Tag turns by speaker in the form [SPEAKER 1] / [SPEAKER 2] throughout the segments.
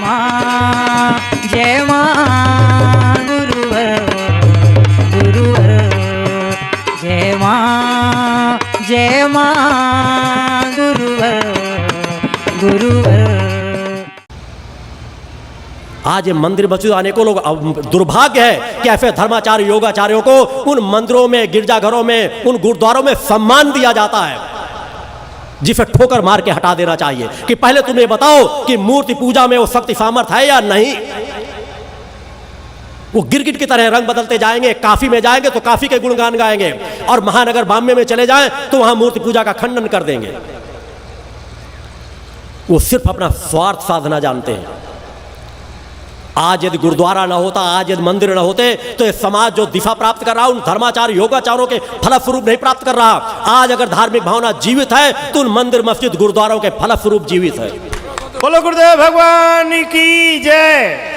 [SPEAKER 1] माँ जय माँ गुरुवर गुरुवर जय माँ गुरुवर गुरुवर।
[SPEAKER 2] आज ये मंदिर मस्जिद आने को लोग दुर्भाग्य है कि ऐसे धर्माचार्य योगाचार्यों को उन मंदिरों में गिरजाघरों में उन गुरुद्वारों में सम्मान दिया जाता है, जिसे ठोकर मार के हटा देना चाहिए कि पहले तुम्हें बताओ कि मूर्ति पूजा में वो शक्ति सामर्थ है या नहीं। वो गिरगिट की तरह रंग बदलते जाएंगे, काफी में जाएंगे तो काफी के गुणगान गाएंगे और महानगर बॉम्बे में चले जाएं तो वहां मूर्ति पूजा का खंडन कर देंगे। वो सिर्फ अपना स्वार्थ साधना जानते हैं। आज यदि गुरुद्वारा ना होता, आज यदि मंदिर ना होते तो ये समाज जो दिशा प्राप्त कर रहा, उन धर्माचार्य योगाचारों के फलस्वरूप नहीं प्राप्त कर रहा। आज अगर धार्मिक भावना जीवित है तो उन मंदिर मस्जिद गुरुद्वारों के फलस्वरूप जीवित है।
[SPEAKER 3] बोलो गुरुदेव भगवान की जय।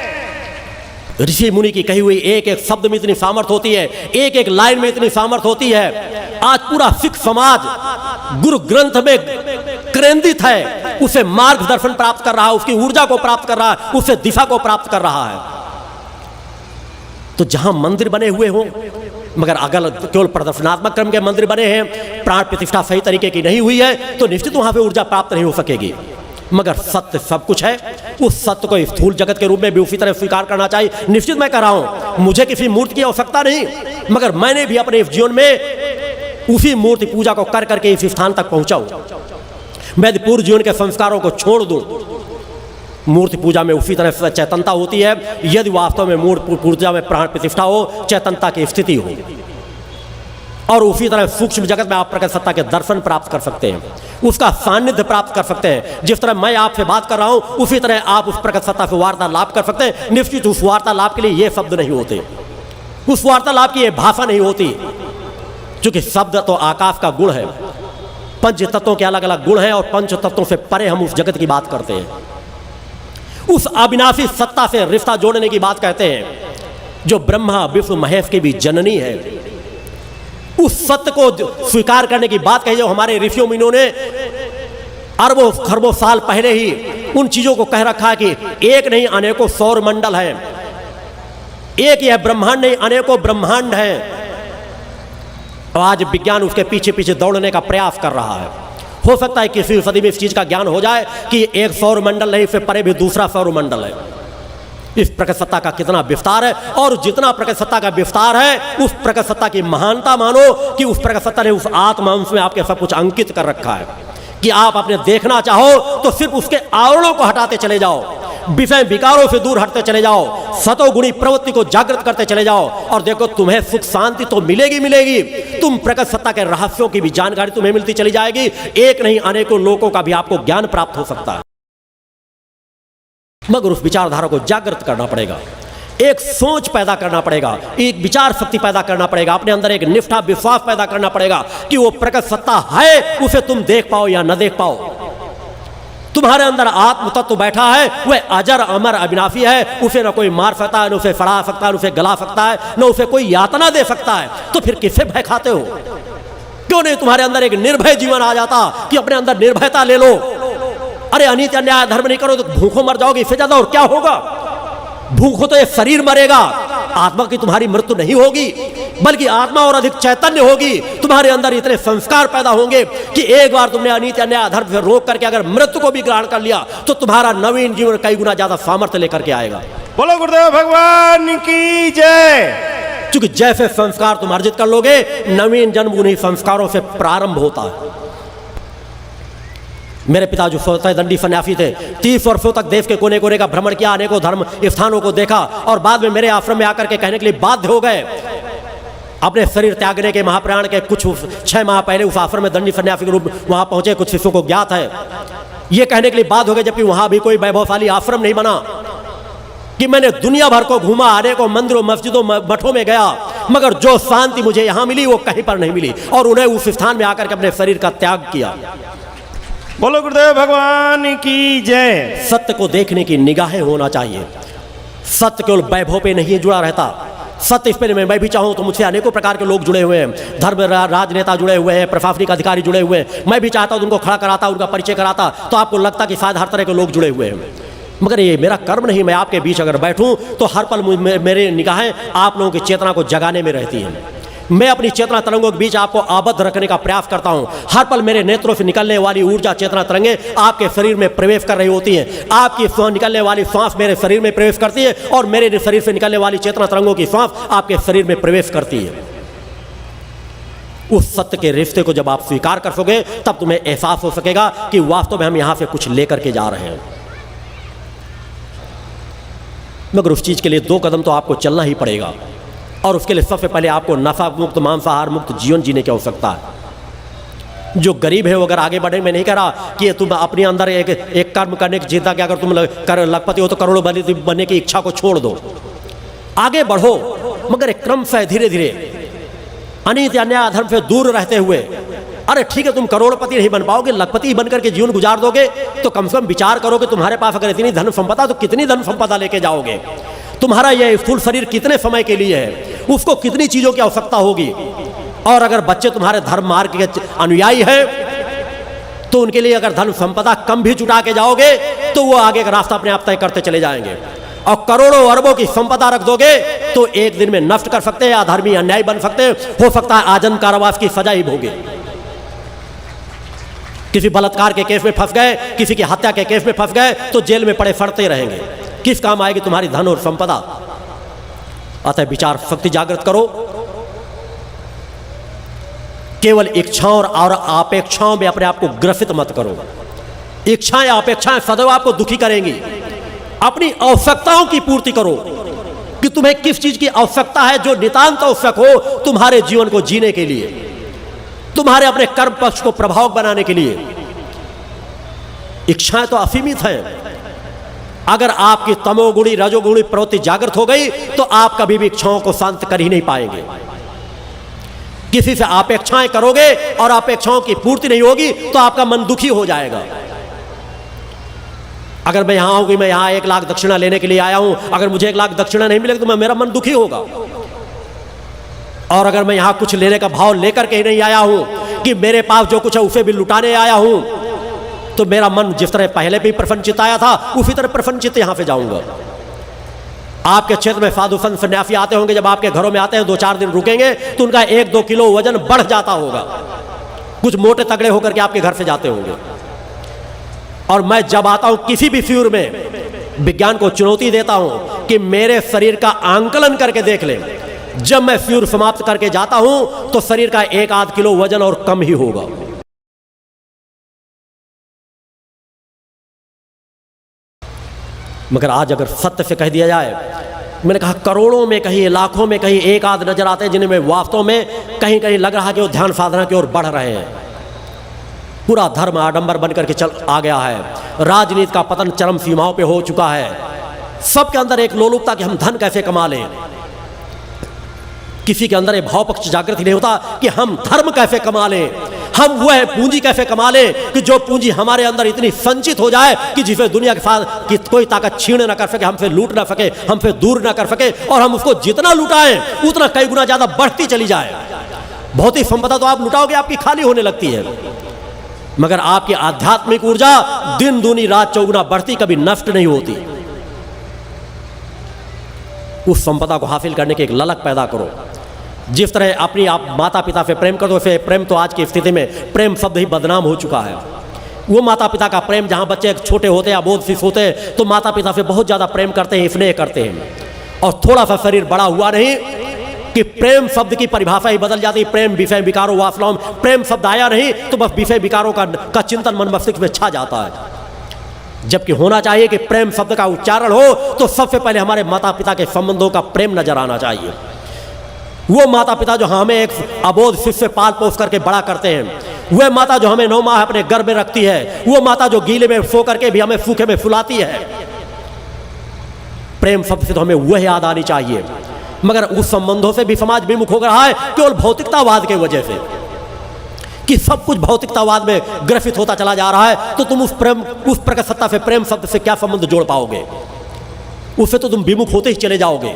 [SPEAKER 2] ऋषि मुनि की कही हुई एक एक शब्द में इतनी सामर्थ होती है, एक एक लाइन में इतनी सामर्थ होती है। आज पूरा सिख समाज गुरु ग्रंथ में केंद्रित है, उसे मार्गदर्शन प्राप्त कर रहा है, उसकी ऊर्जा को प्राप्त कर रहा है, उसे दिशा को प्राप्त कर रहा है। तो जहां मंदिर बने हुए हों, मगर अगर केवल प्रदर्शनात्मक क्रम के मंदिर बने हैं, प्राण प्रतिष्ठा सही तरीके की नहीं हुई है, तो निश्चित वहां पे ऊर्जा प्राप्त नहीं हो सकेगी। मगर सत्य सब कुछ है, उस सत्य को स्थूल जगत के रूप में भी उसी तरह स्वीकार करना चाहिए। निश्चित मैं कह रहा हूं, मुझे किसी मूर्ति की आवश्यकता नहीं, मगर मैंने भी अपने जीवन में उसी मूर्ति पूजा को कर करके इस स्थान तक पहुंचा हूं। मैं पूर्व जीवन के संस्कारों को छोड़ दूं, मूर्ति पूजा में उसी तरह चैतनता होती है यदि वास्तव में मूर्ति पूजा में प्राण प्रतिष्ठा हो, चैतनता की स्थिति हो, और उसी तरह सूक्ष्म जगत में आप प्रकट सत्ता के दर्शन प्राप्त कर सकते हैं, उसका सानिध्य प्राप्त कर सकते हैं। जिस तरह मैं आपसे बात कर रहा हूं, उसी तरह आप उस प्रकट सत्ता से वार्तालाप कर सकते हैं। निश्चित उस वार्तालाप के लिए ये शब्द नहीं होते, उस वार्तालाप की ये भाषा नहीं होती, क्योंकि शब्द तो आकाश का गुण है। पंच तत्वों के अलग अलग गुण हैं और पंच तत्वों से परे हम उस जगत की बात करते हैं, उस अविनाशी सत्ता से रिश्ता जोड़ने की बात कहते हैं, जो ब्रह्मा विष्णु महेश की भी जननी है। उस सत्य को स्वीकार करने की बात कही, जो हमारे ऋषियों मुनियों ने अरबों खरबों साल पहले ही उन चीजों को कह रखा है कि एक नहीं अनेकों सौर मंडल है, एक यह ब्रह्मांड नहीं अनेकों ब्रह्मांड है। आज विज्ञान उसके पीछे पीछे दौड़ने का प्रयास कर रहा है। हो सकता है किसी सदी में इस चीज का ज्ञान हो जाए कि एक सौर मंडल नहीं, इससे परे भी दूसरा सौर मंडल है। इस प्रकट सत्ता का कितना विस्तार है, और जितना प्रकट सत्ता का विस्तार है, उस प्रकट सत्ता की महानता मानो कि उस प्रकट सत्ता ने उस आत्मा अंश में आपके सब कुछ अंकित कर रखा है कि आप अपने देखना चाहो तो सिर्फ उसके आवरणों को हटाते चले जाओ, विषय विकारों से दूर हटते चले जाओ, सतोगुणी प्रवृत्ति को जागृत करते चले जाओ, और देखो तुम्हें सुख शांति तो मिलेगी मिलेगी। तुम प्रकट सत्ता के रहस्यों की भी जानकारी तुम्हें मिलती चली जाएगी। एक नहीं अनेकों लोगों का भी आपको ज्ञान प्राप्त हो सकता है, मगर उस विचारधारा को जागृत करना पड़ेगा, एक सोच पैदा करना पड़ेगा, एक विचार शक्ति पैदा करना पड़ेगा, अपने अंदर एक निष्ठा विश्वास पैदा करना पड़ेगा कि वो प्रकट सत्ता है, उसे तुम देख पाओ या न देख पाओ। तुम्हारे अंदर आत्म तत्व बैठा है, वह अजर अमर अविनाशी है, उसे न कोई मार सकता है, न उसे फड़ा सकता है, न उसे गला सकता है, न उसे कोई यातना दे सकता है। तो फिर किससे भय खाते हो? क्यों नहीं तुम्हारे अंदर एक निर्भय जीवन आ जाता कि अपने अंदर निर्भयता ले लो। अरे अनित अन्याय धर्म नहीं करो तो भूखों मर जाओगे, इससे ज्यादा और क्या होगा? भूखों तो ये शरीर मरेगा, आत्मा की तुम्हारी मृत्यु नहीं होगी, बल्कि आत्मा और अधिक चैतन्य होगी। तुम्हारे अंदर इतने संस्कार पैदा होंगे कि एक बार तुमने अनित अन्याय अधर्म से रोक करके अगर मृत्यु को भी ग्रहण कर लिया तो तुम्हारा नवीन जीवन कई गुना ज्यादा सामर्थ्य लेकर के आएगा।
[SPEAKER 3] बोलो गुरुदेव भगवान की जय।
[SPEAKER 2] क्योंकि जैसे संस्कार तुम अर्जित कर लोगे, नवीन जन्म उन्हीं संस्कारों से प्रारंभ होता है। मेरे पिता जो स्वतः दंडी सन्यासी थे, 30 वर्षों तक देश के कोने कोने का भ्रमण किया, अनेकों धर्म स्थानों को देखा, और बाद में मेरे आश्रम में आकर के कहने के लिए बाध्य हो गए। अपने शरीर त्यागने के महाप्रयाण के कुछ 6 माह पहले उस आश्रम में दंडी सन्यासी के रूप वहां पहुंचे, कुछ शिष्यों को ज्ञात है, ये कहने के लिए बाध्य हो गए, जबकि वहां भी कोई वैभवशाली आश्रम नहीं बना, कि मैंने दुनिया भर को घूमा, अनेकों मंदिरों मस्जिदों मठों में गया, मगर जो शांति मुझे यहां मिली वो कहीं पर नहीं मिली, और उन्हें उस स्थान में आकर के अपने शरीर का त्याग किया।
[SPEAKER 3] बोलो गुरुदेव भगवान की जय।
[SPEAKER 2] सत्य को देखने की निगाहें होना चाहिए। सत्य केवल वैभव पे नहीं जुड़ा रहता, सत्य इस पे मैं भी चाहूँ तो मुझसे अनेकों प्रकार के लोग जुड़े हुए हैं, धर्म राजनेता जुड़े हुए हैं, प्रशासनिक अधिकारी जुड़े हुए हैं। मैं भी चाहता हूँ उनको खड़ा कराता, उनका परिचय कराता, तो आपको लगता कि शायद हर तरह के लोग जुड़े हुए हैं। मगर ये मेरा कर्म नहीं, मैं आपके बीच अगर बैठूं तो हर पल मेरे निगाहें आप लोगों की चेतना को जगाने में रहती हैं। मैं अपनी चेतना तरंगों के बीच आपको आबद्ध रखने का प्रयास करता हूं। हर पल मेरे नेत्रों से निकलने वाली ऊर्जा चेतना तरंगें आपके शरीर में प्रवेश कर रही होती हैं। आपकी निकलने वाली सांस मेरे शरीर में प्रवेश करती है और मेरे शरीर से निकलने वाली चेतना तरंगों की सांस आपके शरीर में प्रवेश करती है। उस सत्य के रिश्ते को जब आप स्वीकार कर सकोगे तब तुम्हें एहसास हो सकेगा कि वास्तव में हम यहां से कुछ लेकर के जा रहे हैं। मगर उस चीज के लिए 2 कदम तो आपको चलना ही पड़ेगा और उसके लिए सबसे पहले आपको नशा मुक्त मांसाहार मुक्त जीवन जीने की आवश्यकता है। जो गरीब है वो अगर आगे बढ़े, मैं नहीं कह रहा कि तुम अपने अंदर एक कर्म करने की चिंता कि अगर तुम लखपति हो तो करोड़ों बनने की इच्छा को छोड़ दो, आगे बढ़ो, मगर एक क्रम से धीरे धीरे अनीति अन्याय अधर्म से दूर रहते हुए। अरे ठीक है, तुम करोड़पति नहीं बन पाओगे, लखपति बनकर के जीवन गुजार दोगे तो कम से कम विचार करो कि तुम्हारे पास अगर इतनी धन संपदा तो कितनी धन संपदा लेके जाओगे। तुम्हारा यह स्थूल शरीर कितने समय के लिए है, उसको कितनी चीजों की आवश्यकता होगी। और अगर बच्चे तुम्हारे धर्म मार्ग के अनुयायी हैं तो उनके लिए अगर धन संपदा कम भी जुटा के जाओगे तो वो आगे का रास्ता अपने आप तय करते चले जाएंगे। और करोड़ों अरबों की संपदा रख दोगे तो एक दिन में नष्ट कर सकते हैं, अधर्मी अन्यायी बन सकते हैं, हो सकता है आजन्म कारावास की सजा ही भोगे। किसी बलात्कार के केस में फंस गए, किसी की हत्या के केस में फंस गए तो जेल में पड़े फड़ते रहेंगे। किस काम आएगी तुम्हारी धन और संपदा। अतः विचार शक्ति जागृत करो, केवल इच्छाओं और अपेक्षाओं में अपने आप को ग्रसित मत करो। इच्छाएं अपेक्षाएं सदैव आपको दुखी करेंगी। अपनी आवश्यकताओं की पूर्ति करो कि तुम्हें किस चीज की आवश्यकता है जो नितांत आवश्यक हो तुम्हारे जीवन को जीने के लिए, तुम्हारे अपने कर्म पक्ष को प्रभावक बनाने के लिए। इच्छाएं तो असीमित हैं। अगर आपकी तमोगुणी रजोगुणी प्रवृत्ति जागृत हो गई तो आप कभी भी इच्छाओं को शांत कर ही नहीं पाएंगे। किसी से अपेक्षाएं करोगे और अपेक्षाओं की पूर्ति नहीं होगी तो आपका मन दुखी हो जाएगा। अगर मैं यहां आऊंगी, मैं यहां 1 लाख दक्षिणा लेने के लिए आया हूं, अगर मुझे 1 लाख दक्षिणा नहीं मिलेगी तो मेरा मन दुखी होगा। और अगर मैं यहां कुछ लेने का भाव लेकर के ही नहीं आया हूं कि मेरे पास जो कुछ है उसे भी लुटाने आया हूं तो मेरा मन जिस तरह पहले भी प्रफुल्लित आया था उसी तरह प्रफुल्लित यहां से जाऊंगा। आपके क्षेत्र में साधु संत सन्यासी आते होंगे, जब आपके घरों में आते हैं 2-4 दिन रुकेंगे तो उनका 1-2 किलो वजन बढ़ जाता होगा। कुछ मोटे तगड़े होकर के आपके घर से जाते होंगे। और मैं जब आता हूं किसी भी फ्यूर में विज्ञान को चुनौती देता हूं कि मेरे शरीर का आंकलन करके देख लें। जब मैं फ्यूर समाप्त करके जाता हूं तो शरीर का 1-8 किलो वजन और कम ही होगा। मगर आज अगर सत्य से कह दिया जाए, मैंने कहा करोड़ों में कहीं लाखों में कहीं 1-8 नजर आते हैं जिनमें वास्तव में कहीं कहीं लग रहा है कि वो ध्यान साधना की ओर बढ़ रहे हैं। पूरा धर्म आडंबर बनकर के चल आ गया है। राजनीति का पतन चरम सीमाओं पे हो चुका है। सबके अंदर एक लोलुपता कि हम धन कैसे कमा लें। किसी के अंदर एक भाव पक्ष जागृत ही नहीं होता कि हम धर्म कैसे कमा लें, हम वह पूंजी कैसे कमा लें कि जो पूंजी हमारे अंदर इतनी संचित हो जाए कि जिसे दुनिया के साथ की कोई ताकत छीन ना कर सके, हमसे लूट ना सके, हमसे दूर ना कर सके, और हम उसको जितना लुटाएं उतना कई गुना ज्यादा बढ़ती चली जाए। भौतिक संपदा तो आप लुटाओगे आपकी खाली होने लगती है, मगर आपकी आध्यात्मिक ऊर्जा दिन दूनी रात चौगुना बढ़ती, कभी नष्ट नहीं होती। उस संपदा को हासिल करने की एक ललक पैदा करो। जिस तरह अपनी आप माता पिता से प्रेम कर दो, वैसे प्रेम तो आज की स्थिति में प्रेम शब्द ही बदनाम हो चुका है। वो माता पिता का प्रेम, जहां बच्चे छोटे होते हैं अबोध शिशु होते हैं तो माता पिता से बहुत ज्यादा प्रेम करते हैं, स्नेह करते हैं, और थोड़ा सा शरीर बड़ा हुआ नहीं कि प्रेम शब्द की परिभाषा ही बदल जाती। प्रेम विषय विकारों वासनाओं, प्रेम शब्द आया नहीं तो बस विषय विकारों का चिंतन मन मस्तिष्क में छा जाता है। जबकि होना चाहिए कि प्रेम शब्द का उच्चारण हो तो सबसे पहले हमारे माता पिता के संबंधों का प्रेम नजर आना चाहिए। वो माता पिता जो हमें एक अबोध शिष्य पाल पोस करके बड़ा करते हैं, वह माता जो हमें 9 माह अपने गर्भ में रखती है, वो माता जो गीले में सो करके भी हमें सूखे में फुलाती है, प्रेम शब्द से तो हमें वह याद आनी चाहिए। मगर उस संबंधों से भी समाज विमुख हो रहा है केवल भौतिकतावाद के वजह से कि सब कुछ भौतिकतावाद में ग्रसित होता चला जा रहा है। तो तुम उस प्रकट सत्ता से प्रेम शब्द से क्या संबंध जोड़ पाओगे? उससे तो तुम विमुख होते ही चले जाओगे।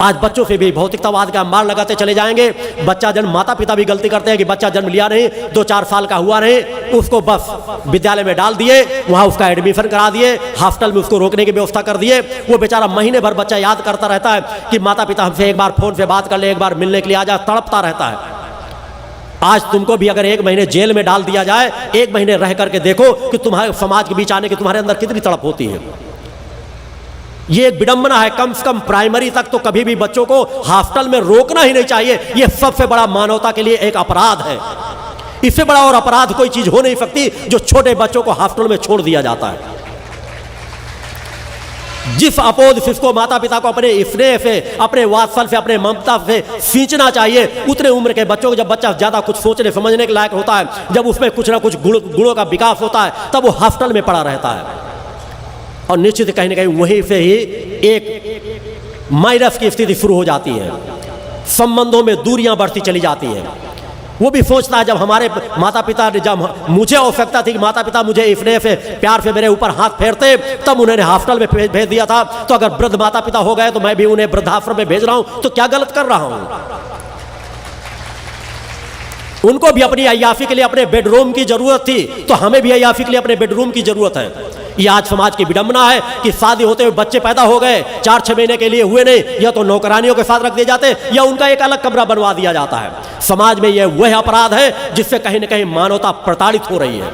[SPEAKER 2] आज बच्चों पे भी भौतिकतावाद का मार लगाते चले जाएंगे। बच्चा जन्म, माता पिता भी गलती करते हैं कि बच्चा जन्म लिया नहीं, 2-4 साल का हुआ नहीं, उसको बस विद्यालय में डाल दिए, वहाँ उसका एडमिशन करा दिए, हॉस्टल में उसको रोकने की व्यवस्था कर दिए। वो बेचारा महीने भर बच्चा याद करता रहता है कि माता पिता हमसे एक बार फोन पे बात कर ले, एक बार मिलने के लिए आ जाए, तड़पता रहता है। आज तुमको भी अगर 1 महीने जेल में डाल दिया जाए, 1 महीने रह करके देखो कि तुम्हारे समाज के बीच आने की तुम्हारे अंदर कितनी तड़प होती है। ये एक विडंबना है। कम से कम प्राइमरी तक तो कभी भी बच्चों को हॉस्टल में रोकना ही नहीं चाहिए। ये सबसे बड़ा मानवता के लिए एक अपराध है। इससे बड़ा और अपराध कोई चीज हो नहीं सकती जो छोटे बच्चों को हॉस्टल में छोड़ दिया जाता है। जिस अपोध को माता पिता को अपने स्नेह से, अपने वात्सल से, अपने ममता से सींचना चाहिए, उतने उम्र के बच्चों को, जब बच्चा ज्यादा कुछ सोचने समझने के लायक होता है, जब उसमें कुछ ना कुछ गुणों का विकास होता है, तब वो हॉस्टल में पड़ा रहता है। और निश्चित कहीं ना कहीं वहीं से ही एक माइनस की स्थिति शुरू हो जाती है। संबंधों में दूरियां बढ़ती चली जाती हैं। वो भी सोचता है, जब हमारे माता पिता ने, जब मुझे आवश्यकता थी कि माता पिता मुझे स्नेह से, प्यार से मेरे ऊपर हाथ फेरते, तब उन्होंने हॉस्टल में भेज दिया था। तो अगर वृद्ध माता पिता हो गए तो मैं भी उन्हें वृद्धाश्रम में भेज रहा हूं, तो क्या गलत कर रहा हूं? उनको भी अपनी अय्याशी के लिए अपने बेडरूम की जरूरत थी, तो हमें भी अय्याशी के लिए अपने बेडरूम की जरूरत है। ये आज समाज की विडंबना है कि शादी होते हुए बच्चे पैदा हो गए, 4-6 महीने के लिए हुए नहीं, या तो नौकरानियों के साथ रख दिए जाते, या उनका एक अलग कमरा बनवा दिया जाता है। समाज में यह वह अपराध है जिससे कहीं न कहीं मानवता प्रताड़ित हो रही है।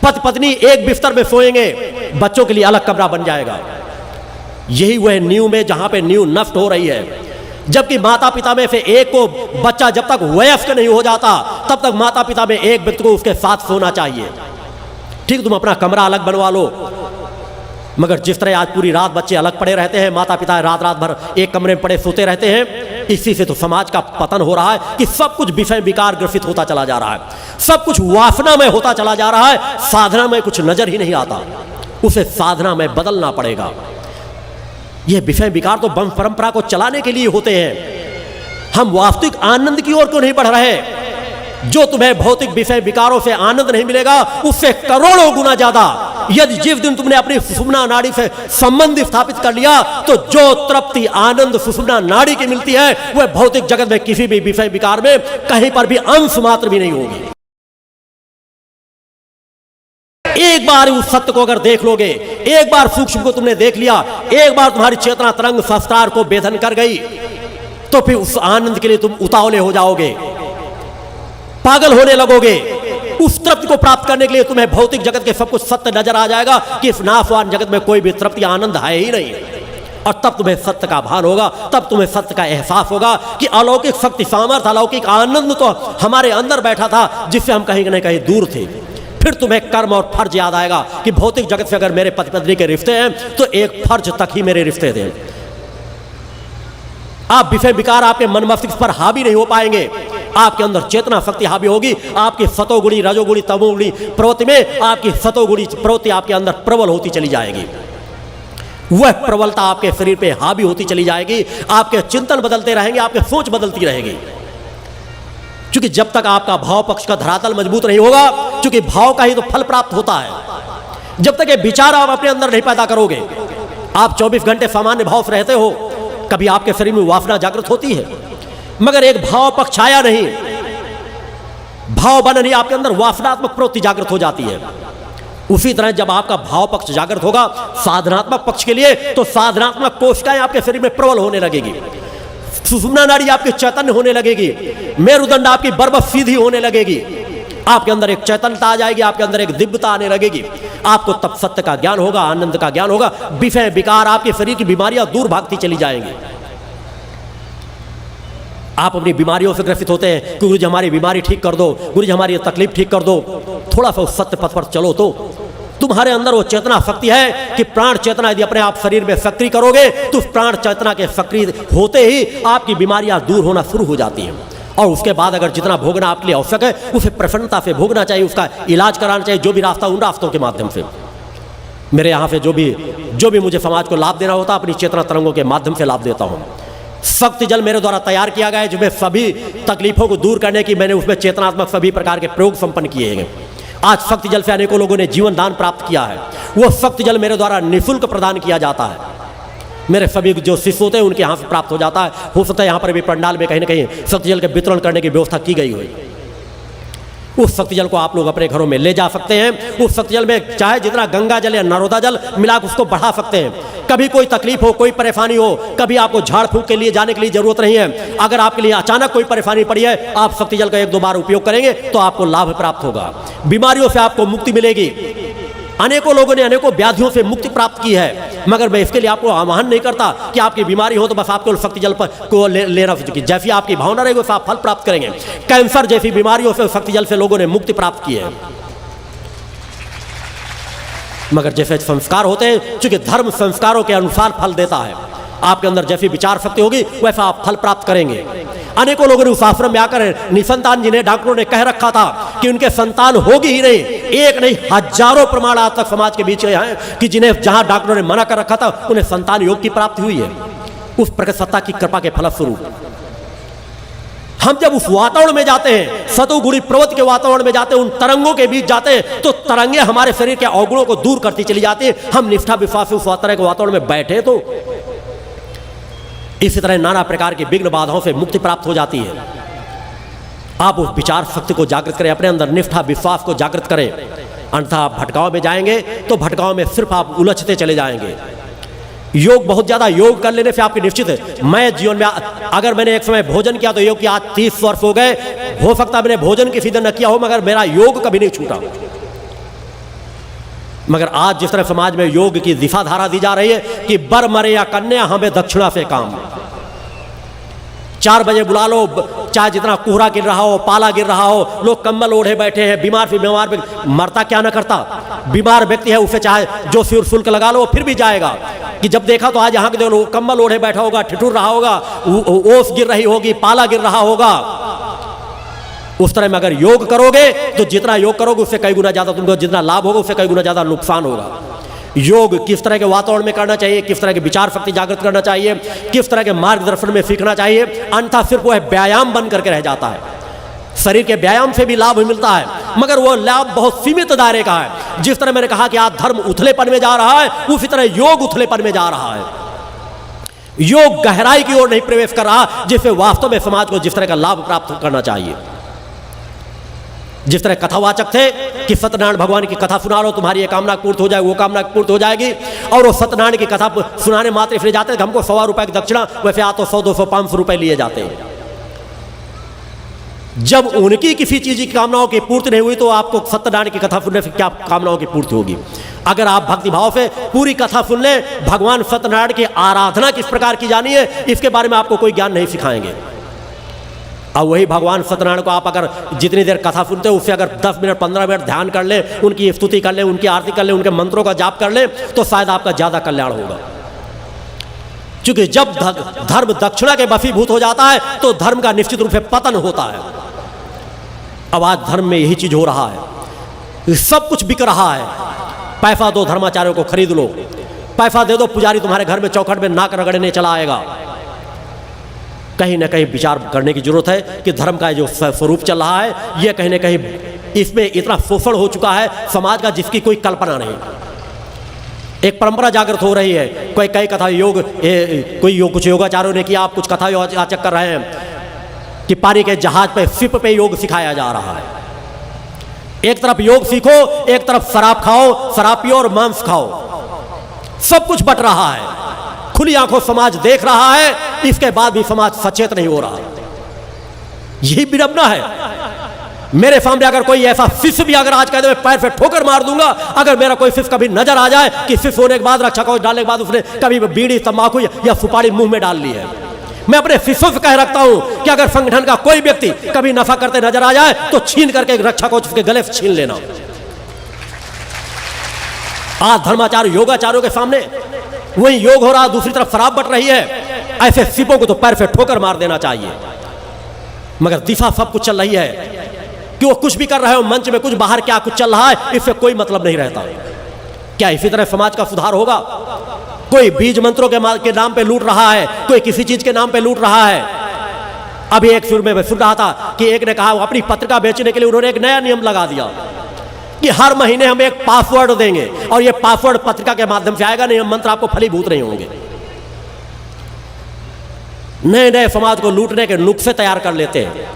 [SPEAKER 2] पति पत्नी एक बिस्तर में सोएंगे, बच्चों के लिए अलग कमरा बन जाएगा। यही वह नींव में, जहां पे नींव नष्ट हो रही है। जबकि माता पिता में से एक को, बच्चा जब तक वयस्क नहीं हो जाता, तब तक माता पिता में एक व्यक्ति को उसके साथ सोना चाहिए। ठीक, तुम अपना कमरा अलग बनवा लो, मगर जिस तरह आज पूरी रात बच्चे अलग पड़े रहते हैं, माता पिता रात रात भर एक कमरे में पड़े सोते रहते हैं, इसी से तो समाज का पतन हो रहा है कि सब कुछ विषय विकार ग्रसित होता चला जा रहा है, सब कुछ वासना में होता चला जा रहा है, साधना में कुछ नजर ही नहीं आता। उसे साधना में बदलना पड़ेगा। यह विषय विकार तो वंश परंपरा को चलाने के लिए होते हैं। हम वास्तविक आनंद की ओर क्यों नहीं बढ़ रहे? जो तुम्हें भौतिक विषय विकारों से आनंद नहीं मिलेगा, उससे करोड़ों गुना ज्यादा, यदि जिस दिन तुमने अपनी सुषुम्ना नाड़ी से संबंध स्थापित कर लिया, तो जो तृप्ति आनंद सुषुम्ना नाड़ी की मिलती है, वह भौतिक जगत में किसी भी विषय विकार में कहीं पर भी अंश मात्र भी नहीं होगी। एक बार उस सत्य को अगर देख लोगे, एक बार सूक्ष्म को तुमने देख लिया, एक बार तुम्हारी चेतना तरंग संस्कार को बेधन कर गई, तो फिर उस आनंद के लिए तुम उतावले हो जाओगे, पागल होने लगोगे। उस तृप्ति को प्राप्त करने के लिए तुम्हें भौतिक जगत के सब कुछ सत्य नजर आ जाएगा कि इस नाशवान जगत में कोई भी तृप्ति आनंद है ही नहीं। और तब तुम्हें सत्य का भान होगा, तब तुम्हें सत्य का एहसास होगा कि अलौकिक शक्ति, सामर्थ्य, अलौकिक आनंद तो हमारे अंदर बैठा था, जिससे हम कहीं न कहीं दूर थे। फिर तुम्हें कर्म और फर्ज याद आएगा कि भौतिक जगत से अगर मेरे पति पत्नी के रिश्ते हैं, तो एक फर्ज तक ही मेरे रिश्ते थे। आप विषय विकार आपके मन मस्तिष्क पर हावी नहीं हो पाएंगे। आपके अंदर चेतना शक्ति हावी होगी। आपकी सतोगुणी, रजोगुणी, तमोगुणी प्रवृत्ति में आपकी सतोगुणी प्रवृत्ति आपके अंदर प्रबल होती चली जाएगी। वह प्रबलता आपके शरीर पे हावी होती चली जाएगी। आपके चिंतन बदलते रहेंगे, आपकी सोच बदलती रहेगी। क्योंकि जब तक आपका भाव पक्ष का धरातल मजबूत नहीं होगा, क्योंकि भाव का ही तो फल प्राप्त होता है। जब तक ये विचार आप अपने अंदर नहीं पैदा करोगे, आप 24 घंटे सामान्य भाव से रहते हो, कभी आपके शरीर में वासना जागृत होती है, मगर एक भाव पक्ष आया नहीं, भाव बन नहीं, आपके अंदर वासनात्मक प्रवृत्ति जागृत हो जाती है। उसी तरह जब आपका भाव पक्ष जागृत होगा साधनात्मक पक्ष के लिए, तो साधनात्मक कोशिकाएं आपके शरीर में प्रबल होने लगेगी, सुषुम्ना नाड़ी आपकी चैतन्य होने लगेगी, मेरुदंड आपकी बर्बत सीधी होने लगेगी, आपके अंदर एक चैतन्यता आ जाएगी, आपके अंदर एक दिव्यता आने लगेगी। आपको तब सत्य का ज्ञान होगा, आनंद का ज्ञान होगा। विषय विकार, आपके शरीर की बीमारियां दूर भागती चली जाएंगी। आप अपनी बीमारियों से ग्रसित होते हैं कि गुरुजी हमारी बीमारी ठीक कर दो, गुरुजी हमारी तकलीफ ठीक कर दो। थोड़ा सा उस सत्य पथ पर चलो, तो तुम्हारे अंदर वो चेतना शक्ति है कि प्राण चेतना यदि अपने आप शरीर में सक्रिय करोगे, तो उस प्राण चेतना के सक्रिय होते ही आपकी बीमारियां दूर होना शुरू हो जाती हैं। और उसके बाद अगर जितना भोगना आपके लिए आवश्यक है, उसे प्रसन्नता से भोगना चाहिए, उसका इलाज कराना चाहिए। जो भी रास्ता, उन रास्तों के माध्यम से मेरे यहाँ से जो भी मुझे समाज को लाभ देना होता, अपनी चेतना तरंगों के माध्यम से लाभ देता हूँ। शक्ति जल मेरे द्वारा तैयार किया गया है, जिसमें सभी तकलीफों को दूर करने की मैंने उसमें चेतनात्मक सभी प्रकार के प्रयोग संपन्न किए हैं। आज शक्ति जल से अनेकों लोगों ने जीवन दान प्राप्त किया है। वो शक्ति जल मेरे द्वारा निःशुल्क प्रदान किया जाता है। मेरे सभी जो शिष्य होते हैं उनके यहाँ से प्राप्त हो जाता है। हो सकता है यहाँ पर भी पंडाल में कहीं ना कहीं शक्ति जल के वितरण करने की व्यवस्था की गई हुई। उस शक्ति जल को आप लोग अपने घरों में ले जा सकते हैं। उस शक्ति जल में चाहे जितना गंगा जल या नर्मदा जल मिलाकर उसको बढ़ा सकते हैं। कभी कोई तकलीफ हो, कोई परेशानी हो, कभी आपको झाड़ फूंक के लिए जाने के लिए जरूरत नहीं है। अगर आपके लिए अचानक कोई परेशानी पड़ी है, आप शक्ति जल का 1-2 बार उपयोग करेंगे तो आपको लाभ प्राप्त होगा, बीमारियों से आपको मुक्ति मिलेगी। अनेकों लोगों ने अनेकों व्याधियों से मुक्ति प्राप्त की है, मगर मैं इसके लिए आपको आह्वान नहीं करता कि आपकी बीमारी हो तो बस आपको शक्ति जल को लेना चाहिए। जैसी आपकी भावना रहेगी वैसे आप फल प्राप्त करेंगे। कैंसर जैसी बीमारियों से शक्ति जल से लोगों ने मुक्ति प्राप्त की है। मगर जैसे संस्कार होते हैं, चूंकि धर्म संस्कारों के अनुसार फल देता है, आपके अंदर जैसी विचार शक्ति होगी वैसा आप फल प्राप्त करेंगे। अनेकों लोगों ने उस आश्रम में आकर निसंतान जिन्हें डॉक्टरों ने कह रखा था कि उनके संतान होगी ही नहीं, एक नहीं हजारों प्रमाण आज तक समाज के बीच हैं कि जिन्हें जहां डॉक्टरों ने मना कर रखा था उन्हें संतान योग की प्राप्ति हुई है, उस प्रकट सत्ता की कृपा के फलस्वरूप। हम जब उस वातावरण में जाते हैं, सतोगुणी प्रवृत्ति के वातावरण में जाते हैं, उन तरंगों के बीच जाते हैं, तो तरंगे हमारे शरीर के अवगुणों को दूर करती चली जाती है। हम निष्ठा विश्वास से उस तरह के वातावरण में बैठे तो इसी तरह नाना प्रकार की विघ्न बाधाओं से मुक्ति प्राप्त हो जाती है। आप उस विचार शक्ति को जागृत करें, अपने अंदर निष्ठा विश्वास को जागृत करें, अन्यथा आप भटकाव में जाएंगे तो भटकाव में सिर्फ आप उलझते चले जाएंगे। योग बहुत ज्यादा योग कर लेने से आपकी निश्चित है। मैं जीवन में अगर मैंने एक समय भोजन किया तो योग की आज 30 वर्ष हो गए, हो सकता है मैंने भोजन किसी दिन न किया हो, मगर मेरा योग कभी नहीं छूटा। मगर आज जिस तरह समाज में योग की दिशाधारा दी जा रही है कि बर मरे या कन्या हमें दक्षिणा से काम, 4 बजे बुला लो, चाहे जितना कोहरा गिर रहा हो, पाला गिर रहा हो, लोग कंबल ओढ़े बैठे हैं। बीमार मरता क्या ना करता, बीमार व्यक्ति है उसे चाहे जो शुल्क लगा लो फिर भी जाएगा। कि जब देखा तो आज यहाँ के लोग कंबल ओढ़े बैठा होगा, ठिठुर रहा होगा, ओस गिर रही होगी, पाला गिर रहा होगा। उस तरह में अगर योग करोगे तो जितना योग करोगे उससे कई गुना ज्यादा तुमको जितना लाभ होगा उससे कई गुना ज्यादा नुकसान होगा। योग किस तरह के वातावरण में करना चाहिए, किस तरह के विचार शक्ति जागृत करना चाहिए, किस तरह के मार्गदर्शन में सीखना चाहिए, अन्यथा सिर्फ वो व्यायाम बन करके रह जाता है। शरीर के व्यायाम से भी लाभ मिलता है, मगर वो लाभ बहुत सीमित दायरे का है। जिस तरह मैंने कहा कि आज धर्म उथलेपन में जा रहा है, उसी तरह योग उथलेपन में जा रहा है। योग गहराई की ओर नहीं प्रवेश कर रहा, जिससे वास्तव में समाज को जिस तरह का लाभ प्राप्त करना चाहिए। जिस तरह कथावाचक थे कि सत्यनारायण भगवान की कथा सुना लो, तुम्हारी ये कामना पूर्त हो जाएगी, वो कामना पूर्त हो जाएगी, और वो सत्यनारायण की कथा सुनाने मात्र इसलिए जाते थे हमको 100 रुपए की दक्षिणा, वैसे आ तो 100, 200, 500 रुपए लिए जाते हैं। जब उनकी किसी चीज की कामनाओं की पूर्ति नहीं हुई तो आपको सत्यनारायण की कथा सुनने से क्या कामनाओं की पूर्ति होगी। अगर आप भक्तिभाव से पूरी कथा सुन लें, भगवान सत्यनारायण की आराधना किस प्रकार की जानी है इसके बारे में आपको कोई ज्ञान नहीं सिखाएंगे। और वही भगवान सत्यनारायण को आप अगर जितनी देर कथा सुनते हो उससे अगर 10 मिनट 15 मिनट ध्यान कर लें, उनकी स्तुति कर लें, उनकी आरती कर लें, उनके मंत्रों का जाप कर लें, तो शायद आपका ज्यादा कल्याण होगा। क्योंकि जब धर्म दक्षिणा के वशीभूत हो जाता है तो धर्म का निश्चित रूप से पतन होता है। अब आज धर्म में यही चीज हो रहा है, सब कुछ बिक रहा है। पैसा दो धर्माचार्यों को खरीद लो, पैसा दे दो पुजारी तुम्हारे घर में चौखट में नाक रगड़ने चला आएगा। कहीं ना कहीं विचार करने की जरूरत है कि धर्म का जो स्वरूप चल रहा है यह कहीं ना कहीं इसमें इतना शोषण हो चुका है समाज का जिसकी कोई कल्पना नहीं। एक परंपरा जागृत हो रही है, कोई कई कथा योग कोई योग कुछ योगाचार्यों ने किया, आप कुछ कथा वाचक कर रहे हैं कि पानी के जहाज पे शिप पे योग सिखाया जा रहा है। एक तरफ योग सीखो, एक तरफ शराब खाओ, शराब पियो और मांस खाओ, सब कुछ बट रहा है। खुली आंखों समाज देख रहा है, इसके बाद भी समाज सचेत नहीं हो रहा। यही विडंबना है। मेरे सामने अगर कोई ऐसा शिष्य भी अगर आज कह दे मैं पैर पे ठोकर मार दूंगा, अगर मेरा कोई शिष्य कभी नजर आ जाए कि शिष्य होने के बाद रक्षा कवच डालने के बाद उसने कभी बीड़ी तंबाकू या सुपारी मुंह में डाल ली है, मैं अपने शिष्यों से कह रखता हूं कि अगर संगठन का कोई व्यक्ति कभी नफा करते नजर आ जाए तो छीन करके रक्षा कवच उसके गले से छीन लेना। आज धर्माचार्य योगाचार्यों के सामने वही योग हो रहा, दूसरी तरफ शराब बट रही है। ऐसे शिपों को तो पैर पे ठोकर मार देना चाहिए। मगर दिशा सब कुछ चल रही है कि वो कुछ भी कर रहे हो मंच में, कुछ बाहर क्या कुछ चल रहा है, इससे कोई मतलब नहीं रहता। क्या इसी तरह समाज का सुधार होगा? कोई बीज मंत्रों के नाम पे लूट रहा है, कोई किसी चीज के नाम पे लूट रहा है। अभी एक सुर में मैं सुन रहा था कि एक ने कहा अपनी पत्रिका बेचने के लिए उन्होंने एक नया नियम लगा दिया कि हर महीने हम एक पासवर्ड देंगे और ये पासवर्ड पत्रिका के माध्यम से आएगा, नहीं मंत्र आपको फलीभूत नहीं होंगे। नए नए समाज को लूटने के नुस्खे तैयार कर लेते हैं।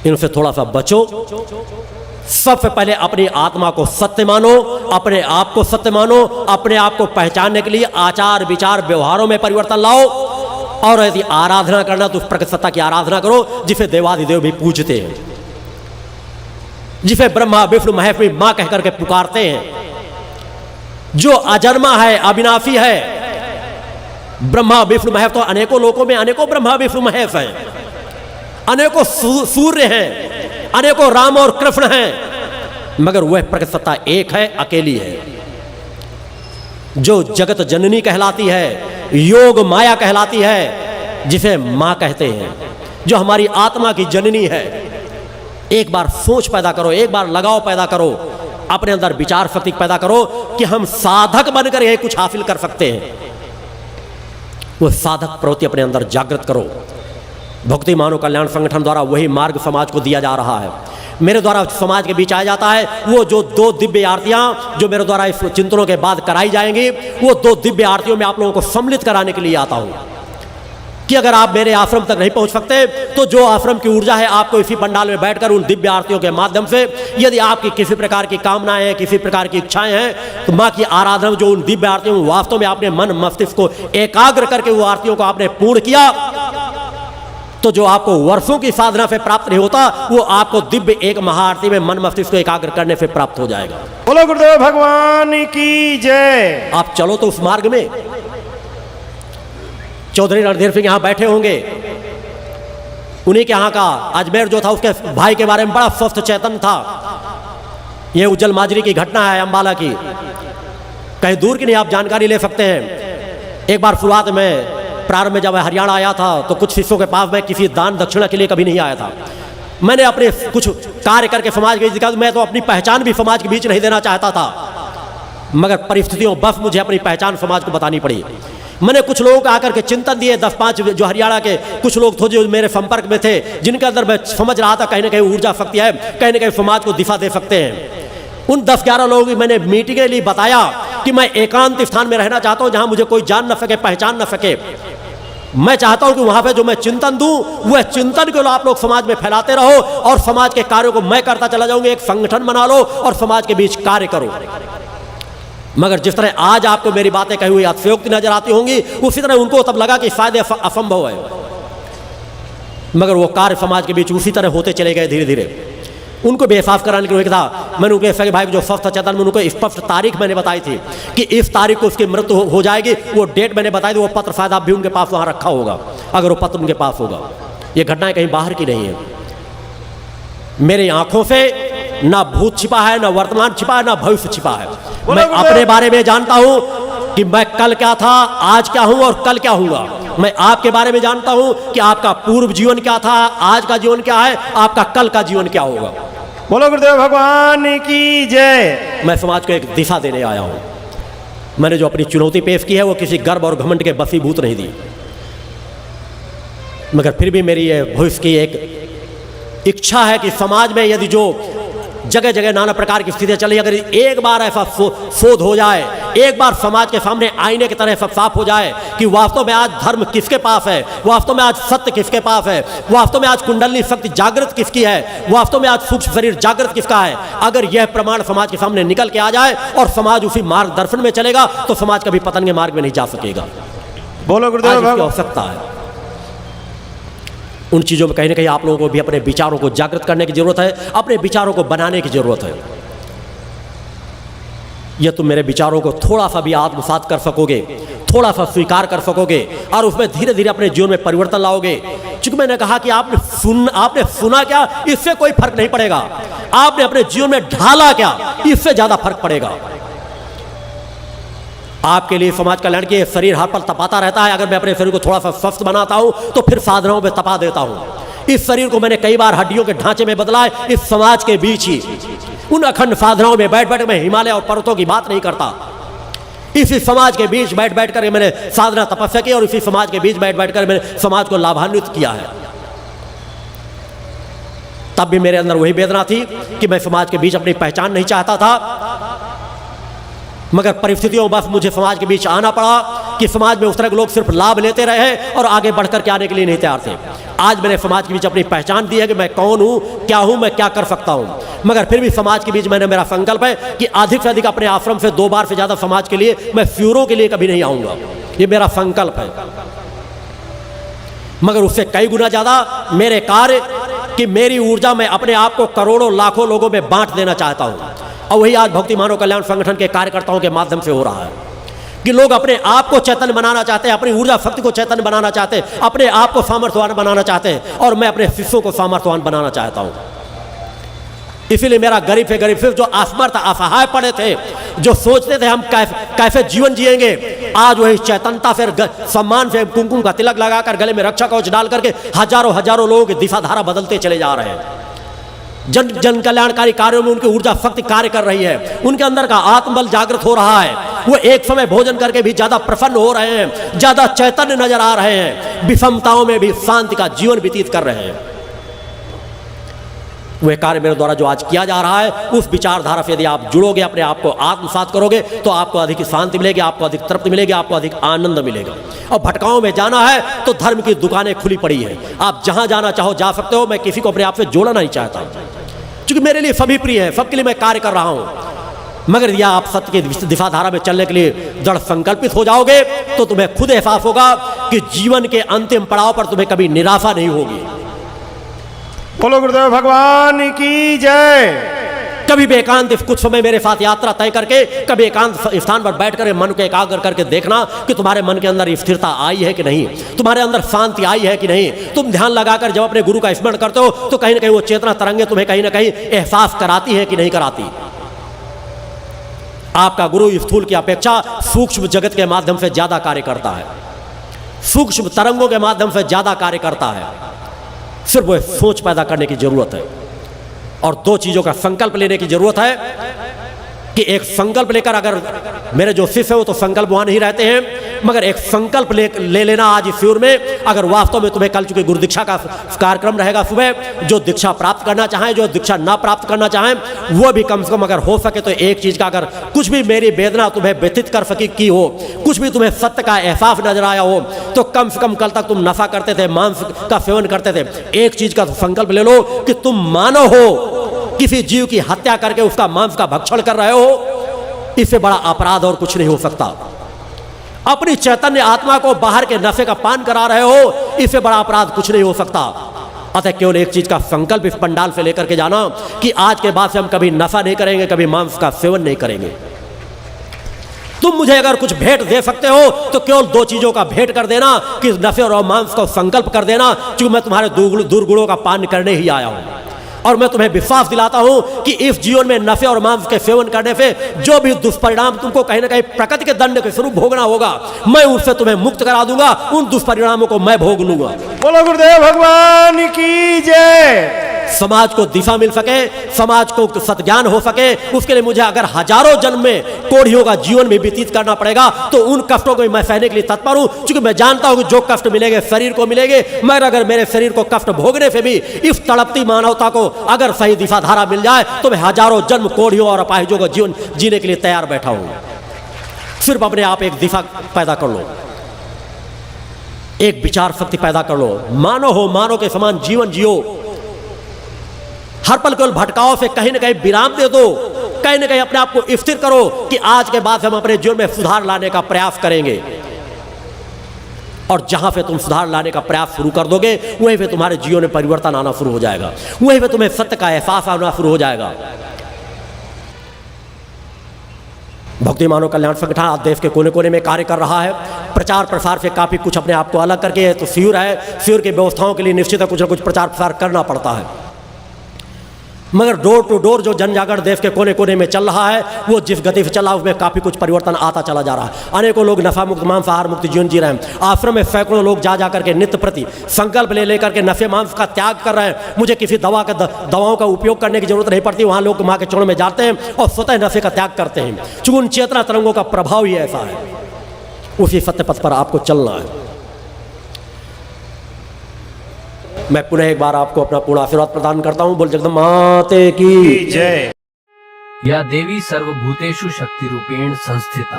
[SPEAKER 2] इनसे थोड़ा सा बचो। सबसे पहले अपनी आत्मा को सत्य मानो, अपने आप को सत्य मानो। अपने आप को पहचानने के लिए आचार विचार व्यवहारों में परिवर्तन लाओ। और यदि आराधना करना तो उस प्रकृति सत्ता की आराधना करो जिसे देवाधिदेव भी पूजते हैं, जिसे ब्रह्मा विष्णु महेश भी मां कहकर के पुकारते हैं, जो अजन्मा है, अविनाशी है। ब्रह्मा विष्णु महेश तो अनेकों लोकों में अनेकों ब्रह्मा विष्णु महेश हैं, अनेकों सूर्य हैं, अनेकों राम और कृष्ण हैं, मगर वह प्रकृति सत्ता एक है, अकेली है, जो जगत जननी कहलाती है, योग माया कहलाती है, जिसे मां कहते हैं, जो हमारी आत्मा की जननी है। एक बार सोच पैदा करो, एक बार लगाव पैदा करो, अपने अंदर विचार शक्ति पैदा करो कि हम साधक बनकर यह कुछ हासिल कर सकते हैं। वो साधक प्रवृत्ति अपने अंदर जागृत करो। भक्ति मानव कल्याण संगठन द्वारा वही मार्ग समाज को दिया जा रहा है। मेरे द्वारा समाज के बीच आया जाता है। वो जो 2 दिव्य आरतियां जो मेरे द्वारा इस चिंतनों के बाद कराई जाएंगी, वो 2 दिव्य आरतियों में आप लोगों को सम्मिलित कराने के लिए आता हूं कि अगर आप मेरे आश्रम तक नहीं पहुंच सकते तो जो आश्रम की ऊर्जा है आपको इसी पंडाल में बैठकर उन दिव्य आरतियों के माध्यम से, यदि आपकी किसी प्रकार की कामनाएं हैं, किसी प्रकार की इच्छाएं हैं, तो मां की आराधना जो उन दिव्य आरतियों में वास्तव में आपने मन मस्तिष्क को एकाग्र करके वो आरतियों को आपने पूर्ण किया, तो जो आपको वर्षों की साधना से प्राप्त नहीं होता, वो आपको दिव्य एक महाआरती में मन मस्तिष्क को एकाग्र करने से प्राप्त हो जाएगा।
[SPEAKER 3] बोलो गुरुदेव भगवान की जय।
[SPEAKER 2] आप चलो तो उस मार्ग में। चौधरी रणधीर सिंह यहां बैठे होंगे, उन्हीं के यहां का अजमेर जो था उसके भाई के बारे में बड़ा स्वस्थ चेतन था। यह उज्जवल माजरी की घटना है, अंबाला की, कहीं दूर की नहीं, आप जानकारी ले सकते हैं। एक बार शुरुआत में प्रारंभ में जब हरियाणा आया था तो कुछ शिष्यों के पास मैं किसी दान दक्षिणा के लिए कभी नहीं आया था। मैंने अपने कुछ कार्य करके समाज के बीच दिखा, मैं तो अपनी पहचान भी समाज के बीच नहीं देना चाहता था, मगर परिस्थितियों बस मुझे अपनी पहचान समाज को बतानी पड़ी। मैंने कुछ लोगों को आकर के चिंतन दिए, 10-5 जो हरियाणा के कुछ लोग थे जो मेरे संपर्क में थे, जिनके अंदर मैं समझ रहा था कहीं ना कहीं ऊर्जा शक्ति है, कहीं ना कहीं समाज को दिशा दे सकते हैं। उन 10-11 लोगों की मैंने मीटिंग के लिए बताया कि मैं एकांत स्थान में रहना चाहता हूं जहां मुझे कोई जान न सके, पहचान न सके। मैं चाहता हूं कि वहां पे जो मैं चिंतन दूं, वह चिंतन को आप लोग समाज में फैलाते रहो और समाज के कार्यों को मैं करता चला जाऊंगा। एक संगठन बना लो और समाज के बीच कार्य करो। मगर जिस तरह आज आपको मेरी बातें कही हुई अतिशयोक्ति नजर आती होंगी, उसी तरह उनको तब लगा कि शायद असंभव है, मगर वो कार्य समाज के बीच उसी तरह होते चले गए धीरे धीरे। उनको भी एहसास कराने के लिए था। मैंने उनके सगे भाई जो स्वस्थ चेतन में उनको स्पष्ट तारीख मैंने बताई थी कि इस तारीख को उसकी मृत्यु हो जाएगी। वो डेट मैंने बताई थी, वो पत्र शायद आप भी उनके पास वहां रखा होगा, अगर वो पत्र उनके पास होगा। ये घटनाएं कहीं बाहर की नहीं है। मेरी आंखों से ना भूत छिपा है, ना वर्तमान छिपा है, ना भविष्य छिपा है। मैं अपने बारे में जानता हूं कि मैं कल क्या था, आज क्या हूं और कल क्या हूंगा। मैं आपके बारे में जानता हूं कि आपका पूर्व जीवन क्या था, आज का जीवन क्या है, आपका कल का जीवन क्या होगा।
[SPEAKER 3] बोलो गुरुदेव भगवान की जय।
[SPEAKER 2] मैं समाज को एक दिशा देने आया हूं। मैंने जो अपनी चुनौती पेश की है वो किसी गर्व और घमंड के बसीभूत नहीं दी, मगर फिर भी मेरी ये भविष्य की एक इच्छा है कि समाज में यदि जो जगह जगह नाना प्रकार की स्थितियां चली, अगर एक बार ऐसा शोध हो जाए, एक बार समाज के सामने आईने की तरह सब साफ हो जाए कि वास्तव में आज धर्म किसके पास है, वास्तव में आज सत्य किसके पास है, वास्तव में आज कुंडली शक्ति जागृत किसकी है, वास्तव में आज सूक्ष्म शरीर जागृत किसका है। अगर यह प्रमाण समाज के सामने निकल के आ जाए और समाज उसी मार्गदर्शन में चलेगा तो समाज कभी पतन के मार्ग में नहीं जा सकेगा।
[SPEAKER 3] बोलो गुरुदेव
[SPEAKER 2] आवश्यकता है उन चीज़ों में कहीं ना कहीं आप लोगों को भी अपने विचारों को जागृत करने की जरूरत है, अपने विचारों को बनाने की जरूरत है। यह तुम मेरे विचारों को थोड़ा सा भी आत्मसात कर सकोगे, थोड़ा सा स्वीकार कर सकोगे और उसमें धीरे धीरे अपने जीवन में परिवर्तन लाओगे। चूंकि मैंने कहा कि आपने सुना क्या, इससे कोई फर्क नहीं पड़ेगा। आपने अपने जीवन में ढाला क्या, इससे ज्यादा फर्क पड़ेगा। आपके लिए समाज कल्याण के शरीर हर पल तपाता रहता है। अगर मैं अपने शरीर को थोड़ा सा स्वस्थ बनाता हूं तो फिर साधनाओं में तपा देता हूं। इस शरीर को मैंने कई बार हड्डियों के ढांचे में बदला है, इस समाज के बीच ही उन अखंड साधनाओं में बैठ बैठ मैं हिमालय और पर्वतों की बात नहीं करता। इसी समाज के बीच बैठ बैठ कर मैंने साधना तपस्या की और इसी समाज के बीच बैठ बैठ कर मैंने समाज को लाभान्वित किया है। तब भी मेरे अंदर वही वेदना थी कि मैं समाज के बीच अपनी पहचान नहीं चाहता था, मगर परिस्थितियों बस मुझे समाज के बीच आना पड़ा कि समाज में उस तरह के लोग सिर्फ लाभ लेते रहे और आगे बढ़कर के आने के लिए नहीं तैयार थे। आज मैंने समाज के बीच अपनी पहचान दी है कि मैं कौन हूँ, क्या हूँ, मैं क्या कर सकता हूँ। मगर फिर भी समाज के बीच मैंने मेरा संकल्प है कि अधिक से अधिक अपने आश्रम से 2 बार से ज़्यादा समाज के लिए मैं फ्यूरों के लिए कभी नहीं आऊँगा। ये मेरा संकल्प है। मगर उससे कई गुना ज़्यादा मेरे कार्य कि मेरी ऊर्जा मैं अपने आप को करोड़ों लाखों लोगों में बांट देना चाहता हूँ। और वही आज भक्ति मानव कल्याण संगठन के कार्यकर्ताओं के माध्यम से हो रहा है कि लोग अपने आप को चैतन्य बनाना चाहते हैं, अपनी ऊर्जा शक्ति को चैतन्य बनाना चाहते हैं, अपने आप को सामर्थ्यवान बनाना चाहते हैं और मैं अपने शिष्यों को सामर्थ्यवान बनाना चाहता हूँ। इसीलिए मेरा गरीब से गरीब शिष्य जो असमर्थ असहाय पड़े थे, जो सोचते थे हम कैसे जीवन जिएंगे, आज वही चैतन्यता से सम्मान से कुमकुम का तिलक लगाकर गले में रक्षा कवच डाल करके हजारों लोगों की दिशाधारा बदलते चले जा रहे हैं। जन कल्याणकारी कार्यों में उनकी ऊर्जा शक्ति कार्य कर रही है, उनके अंदर का आत्मबल जागृत हो रहा है। वो एक समय भोजन करके भी ज्यादा प्रसन्न हो रहे हैं, ज्यादा चैतन्य नजर आ रहे हैं, विषमताओं में भी शांति का जीवन व्यतीत कर रहे हैं। वह कार्य मेरे द्वारा जो आज किया जा रहा है, उस विचारधारा से यदि आप जुड़ोगे, अपने आप को आत्मसात करोगे, तो आपको अधिक शांति मिलेगी, आपको अधिक तृप्ति मिलेगी, आपको अधिक आनंद मिलेगा। और भटकाओं में जाना है तो धर्म की दुकानें खुली पड़ी हैं, आप जहां जाना चाहो जा सकते हो। मैं किसी को अपने आप से जोड़ना नहीं चाहता, क्योंकि मेरे लिए सभी प्रिय है, सबके लिए मैं कार्य कर रहा हूं। मगर यदि आप सत्य की दिशाधारा में चलने के लिए दृढ़ संकल्पित हो जाओगे तो तुम्हें खुद एहसास होगा कि जीवन के अंतिम पड़ाव पर तुम्हें कभी निराशा नहीं होगी।
[SPEAKER 3] बोलो गुरुदेव भगवान की जय।
[SPEAKER 2] कभी भी एकांत कुछ समय मेरे साथ यात्रा तय करके, कभी एकांत स्थान पर बैठ कर मन को एकाग्र करके देखना कि तुम्हारे मन के अंदर स्थिरता आई है कि नहीं, तुम्हारे अंदर शांति आई है कि नहीं। तुम ध्यान लगाकर जब अपने गुरु का स्मरण करते हो तो कहीं ना कहीं वो चेतना तरंगे तुम्हें कहीं ना कहीं एहसास कराती है कि नहीं कराती। आपका गुरु स्थूल की अपेक्षा सूक्ष्म जगत के माध्यम से ज्यादा कार्य करता है, सूक्ष्म तरंगों के माध्यम से ज्यादा कार्य करता है। सिर्फ वो सोच पैदा करने की जरूरत है और 2 चीजों का संकल्प लेने की जरूरत है कि एक संकल्प लेकर, अगर मेरे जो शिष्य है वो तो संकल्प वहां नहीं रहते हैं, मगर एक संकल्प ले लेना आज इस शिविर में। अगर वास्तव में तुम्हें कल चूंकि गुरु दीक्षा का कार्यक्रम रहेगा सुबह, जो दीक्षा प्राप्त करना चाहें, जो दीक्षा ना प्राप्त करना चाहें, वो भी कम से कम अगर हो सके तो एक चीज का, अगर कुछ भी मेरी वेदना तुम्हें व्यथित कर सकी की हो, कुछ भी तुम्हें सत्य का एहसास नजर आया हो, तो कम से कम कल तक तुम नशा करते थे, मांस का सेवन करते थे, एक चीज का संकल्प ले लो कि तुम मानो हो किसी जीव की हत्या करके उसका मांस का भक्षण कर रहे हो। इससे बड़ा अपराध और कुछ नहीं हो सकता। अपनी चैतन्य आत्मा को बाहर के नशे का पान करा रहे हो, इससे बड़ा अपराध कुछ नहीं हो सकता। अतः केवल एक चीज का संकल्प इस पंडाल से लेकर के जाना कि आज के बाद से हम कभी नशा नहीं करेंगे, कभी मांस का सेवन नहीं करेंगे। तुम मुझे अगर कुछ भेंट दे सकते हो तो केवल 2 चीजों का भेंट कर देना कि नशे और मांस का संकल्प कर देना, क्योंकि मैं तुम्हारे दुर्गुणों का पान करने ही आया हूं। और मैं तुम्हें विश्वास दिलाता हूं कि इस जीवन में नशे और मांस के सेवन करने से जो भी दुष्परिणाम तुमको कहीं ना कहीं प्रकृति के दंड के स्वरूप भोगना होगा, मैं उससे तुम्हें मुक्त करा दूंगा, उन दुष्परिणामों को मैं भोग लूंगा।
[SPEAKER 3] बोलो गुरुदेव भगवान की जय।
[SPEAKER 2] समाज को दिशा मिल सके, समाज को सत्ज्ञान हो सके, उसके लिए मुझे अगर हजारों जन्म में कोढ़ियों का जीवन भी व्यतीत करना पड़ेगा तो उन कष्टों को मैं सहने के लिए तत्पर हूं, क्योंकि मैं जानता हूं कि जो कष्ट मिलेंगे शरीर को मिलेंगे, मगर अगर मेरे शरीर को कष्ट भोगने से भी इस तड़पती मानवता को अगर सही दिशाधारा मिल जाए तो मैं हजारों जन्म कोढ़ियों और अपाहिजों का जीवन जीने के लिए तैयार बैठा हूं। सिर्फ अपने आप एक दिशा पैदा कर लो, एक विचार शक्ति पैदा कर लो, मानो के समान जीवन जियो। हर पल केवल भटकाव से कहीं ना कहीं विराम दे दो, कहीं ना कहीं अपने आप को स्थिर करो कि आज के बाद हम अपने जीवन में सुधार लाने का प्रयास करेंगे। और जहां पे तुम सुधार लाने का प्रयास शुरू कर दोगे, वहीं पे तुम्हारे जीवन में परिवर्तन आना शुरू हो जाएगा, वहीं पे तुम्हें सत्य का एहसास आना शुरू हो जाएगा। भक्ति मानव कल्याण संगठन आज देश के कोने कोने में कार्य कर रहा है। प्रचार प्रसार से काफी कुछ अपने आप को अलग करके, तो शिविर है, शिविर की व्यवस्थाओं के लिए निश्चित है कुछ ना कुछ प्रचार प्रसार करना पड़ता है। मगर डोर टू डोर जो जन जागरण देश के कोने कोने में चल रहा है, वो जिस गति से चल रहा है उसमें काफी कुछ परिवर्तन आता चला जा रहा है। अनेकों लोग नशा मुक्त मांसाहार मुक्त जीवन जी रहे हैं। आश्रम में सैकड़ों लोग जा करके नित्य प्रति संकल्प ले लेकर के नशे मांस का त्याग कर रहे हैं। मुझे किसी दवाओं का उपयोग करने की जरूरत नहीं पड़ती। वहां लोग मां के चरणों में जाते हैं और स्वतः नशे का त्याग करते हैं, चूंकि उन चेतना तरंगों का प्रभाव ही ऐसा है। उसी सत्य पथ पर आपको चलना है। मैं पुनः एक बार आपको अपना पूर्ण आशीर्वाद प्रदान करता हूं। बोल जगदम्बा माते की
[SPEAKER 3] जय।
[SPEAKER 4] या देवी सर्वभूतेषु शक्तिरूपेण संस्थिता